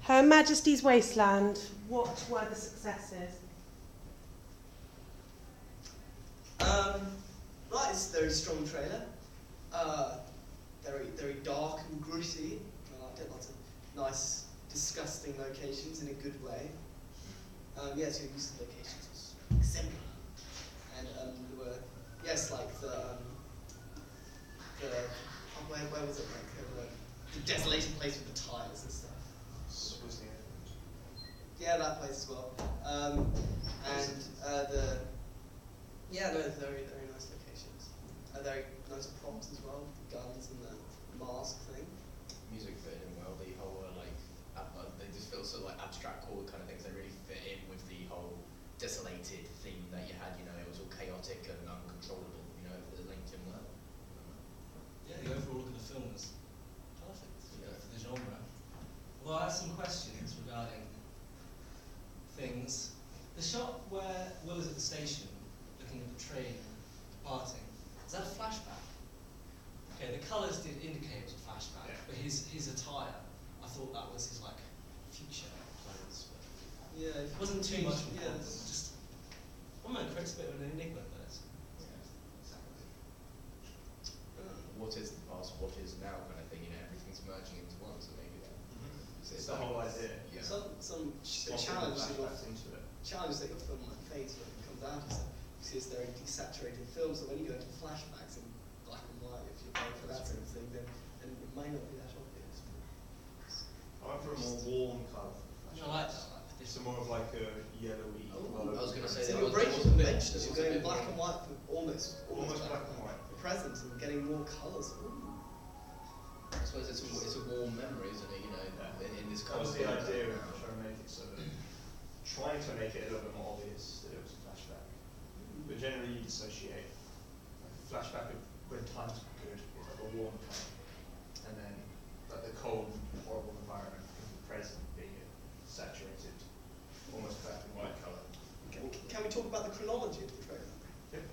Her Majesty's Wasteland, what were the successes? Right, it's a very strong trailer. Very dark and gritty. I liked it. Lots of nice, disgusting locations in a good way. Yes, your use of locations was exemplary. And there were, yes, like where was it? Like the desolated place with the tiles and stuff. Yeah, that place as well. They're very, very nice locations. Very nice props as well, the guns and the mask thing. Music fit in well. The whole they just feel so like abstract chord kind of things. They really fit in with the whole desolated theme that you had. You know, it was all chaotic and uncontrollable. You know, it linked in well. Yeah, the overall look of the film was perfect for the genre. Well, I have some questions regarding things. The shot where Will is at the station, looking at the train departing, is that a flashback? Okay, the colours did indicate it was a flashback, but his attire, I thought that was his like future clothes. But Yeah, it wasn't too much of a problem. Yes. Just one moment, creates a bit of an enigma, but What is the past? What is now? Kind of thing. You know, everything's merging into one. So maybe that. It's the whole idea. Yeah. Some challenge that your film might face when it comes out is that it's very desaturated film, so when you go into flashbacks in black and white, if you're going for that sort of thing, then it might not be that obvious. I went for a more warm colour. I like that. It's more of like a yellowy glow. I was going to say So that you're breaking conventions, you're going black and white for almost black and white. The present and getting more colours. I suppose it's a warm memory, isn't it? You know, in this That kind was of the idea of trying to make it so that trying to make it a little bit more obvious that it was a flashback. But generally you dissociate. Like a flashback of when times were good is like a warm colour. And then like the cold, horrible environment of the present being a saturated, almost black and white colour. Can we talk about the chronology of the trailer? Yep.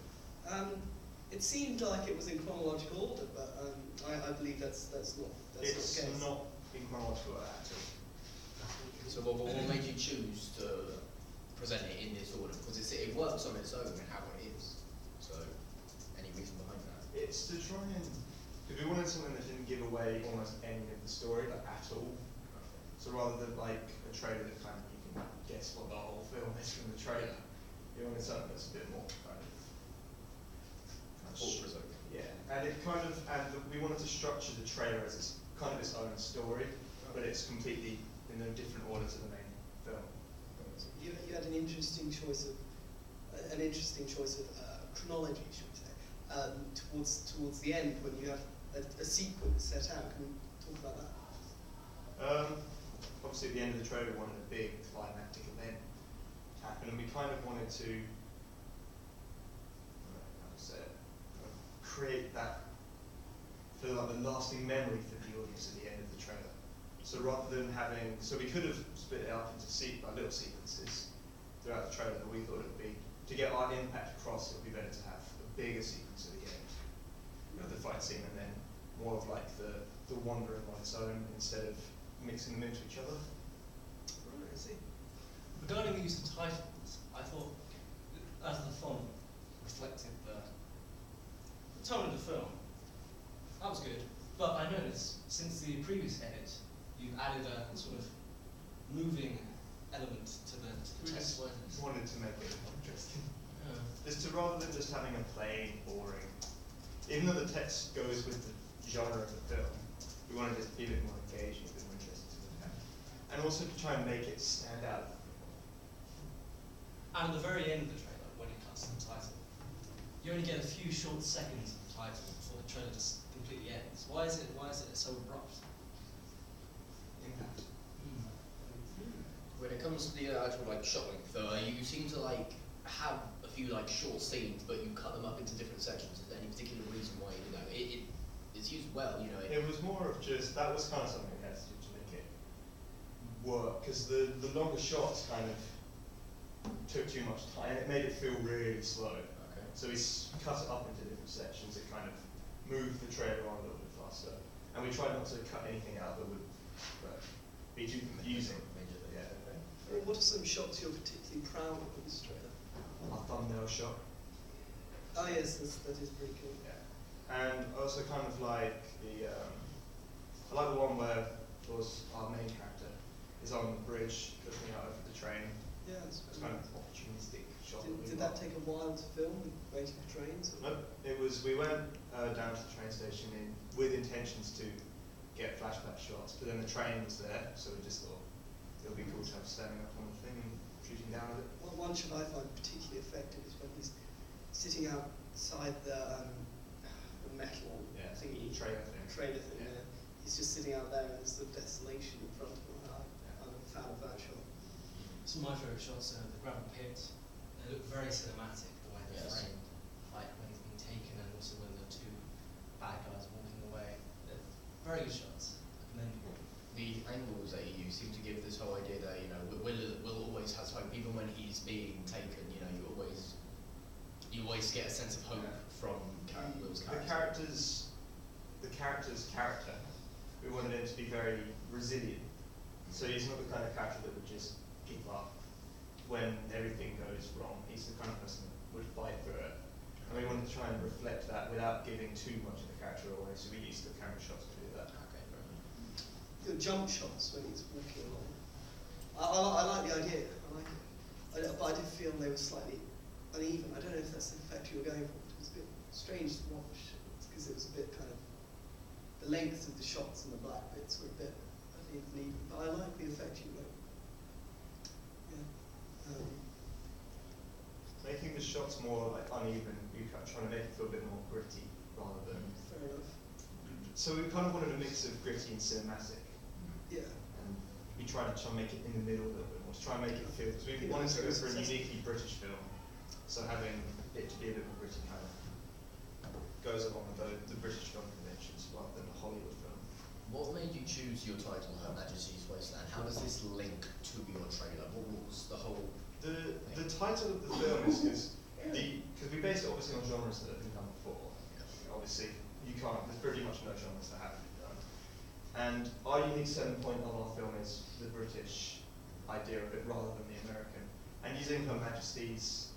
It seemed like it was in chronological order, but I believe that's not the case. It's not in chronological order at all. So what made you choose to present it in this order? Because it works on its own and how it is. So, any reason behind that? It's to try and, because we wanted something that didn't give away almost any of the story, like at all. So rather than like a trailer that kind of you can guess what the whole film is from the trailer, you wanted something that's a bit more kind of thought-provoking. Yeah, and we wanted to structure the trailer as its kind of its own story, but it's completely in a different order to the main film. You had an interesting choice of chronology, should we say, towards the end when you have a sequence set out. Can we talk about that? Obviously, at the end of the trailer, we wanted a big climactic event to happen, and we kind of wanted to create that, feel like the lasting memory for the audience at the end of the trailer. So rather than we could have split it up into little sequences throughout the trailer, but we thought it would be, to get our impact across, it would be better to have a bigger sequence at the end of the fight scene, and then more of like the wandering on its own instead of mixing them into each other. Right, I see. Regarding the use of titles, I thought as the font reflected the tone of the film, that was good. But I noticed since the previous edit, you've added a sort of moving element to the text. We just wanted to make it more interesting. Just rather than just having a plain, boring, even though the text goes with the genre of the film, we wanted it to be a bit more engaging, a bit more interesting to look at. And also to try and make it stand out. And at the very end of the trailer, when it cuts to the title, you only get a few short seconds of the title before the trailer just completely ends. Why is it so abrupt? Impact. When it comes to the actual like shot length, you seem to like have a few like short scenes, but you cut them up into different sections. Is there any particular reason why you do that? It's used well, you know. It was more of just, that was kind of something we had to do to make it work, because the longer shots kind of took too much time, and it made it feel really slow. Okay. So we cut it up into different sections. It kind of moved the trailer on a little bit faster, and we tried not to cut anything out that would be it's using. Yeah. I mean, what are some shots you're particularly proud of in this trailer? Our thumbnail shot. Oh yes, that is pretty cool. Yeah. And also kind of like I like the one where of course our main character is on the bridge looking out over the train. Yeah, that's It's kind of an opportunistic shot. Did that take a while to film, waiting for trains? Or? No, it was. We went down to the train station with intentions to get flashback shots, but then the train was there, so we just thought it would be cool to have standing up on the thing and shooting down at it. Well, one shot I find particularly effective is when he's sitting outside the metal thingy, trailer thing. Yeah. He's just sitting out there and there's the desolation in front of him. I'm a fan of that shot. Some of my favourite shots are the gravel pit. They look very cinematic, the way they're Yes. framed, like when he's been taken and also when the two bad guys walking away. They're very good shots. And then The angles that you use seem to give this whole idea that, you know, Will always has hope, even when he's being taken, you know, you always get a sense of hope from Will's character. The character's character, we wanted him to be very resilient. So he's not the kind of character that would just give up when everything goes wrong. He's the kind of person that would fight through it. And we wanted to try and reflect that without giving too much of the character away, so we used the camera shots to do that. Okay, fair enough. The jump shots when he's walking along. I like the idea. I like it. But I did feel they were slightly uneven. I don't know if that's the effect you were going for. It was a bit strange to watch because it was a bit kind of the length of the shots and the black bits were a bit uneven. But I like the effect you were. Yeah. Making the shots more like uneven, we kept trying to make it feel a bit more gritty rather than. Fair enough. So we kind of wanted a mix of gritty and cinematic. Yeah. And we tried to try and make it in the middle a little bit more, to try and make it feel, because we wanted to go for a uniquely British film, so having it to be a bit more gritty kind of goes along with the British film conventions rather than a Hollywood film. What made you choose your title, Her Majesty's Wasteland? How does this link to your trailer? What was the whole... The title of the film is because we based it obviously on genres that have been done before. Obviously, you can't, there's pretty much no genres that haven't been done. And our unique selling point of our film is the British idea of it rather than the American. And using Her Majesty's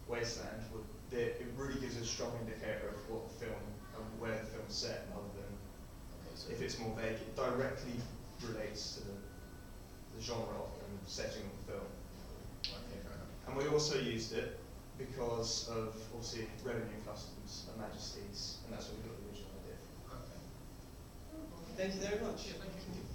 Wasteland, it really gives a strong indicator of what the film and where the film's set rather than if it's more vague. It directly relates to the genre and setting of the film. Okay, fair enough. And we also used it because of, obviously, revenue customs and Majesties, and that's what we got the original idea from. Okay. Thank you very much. Yeah, thank you.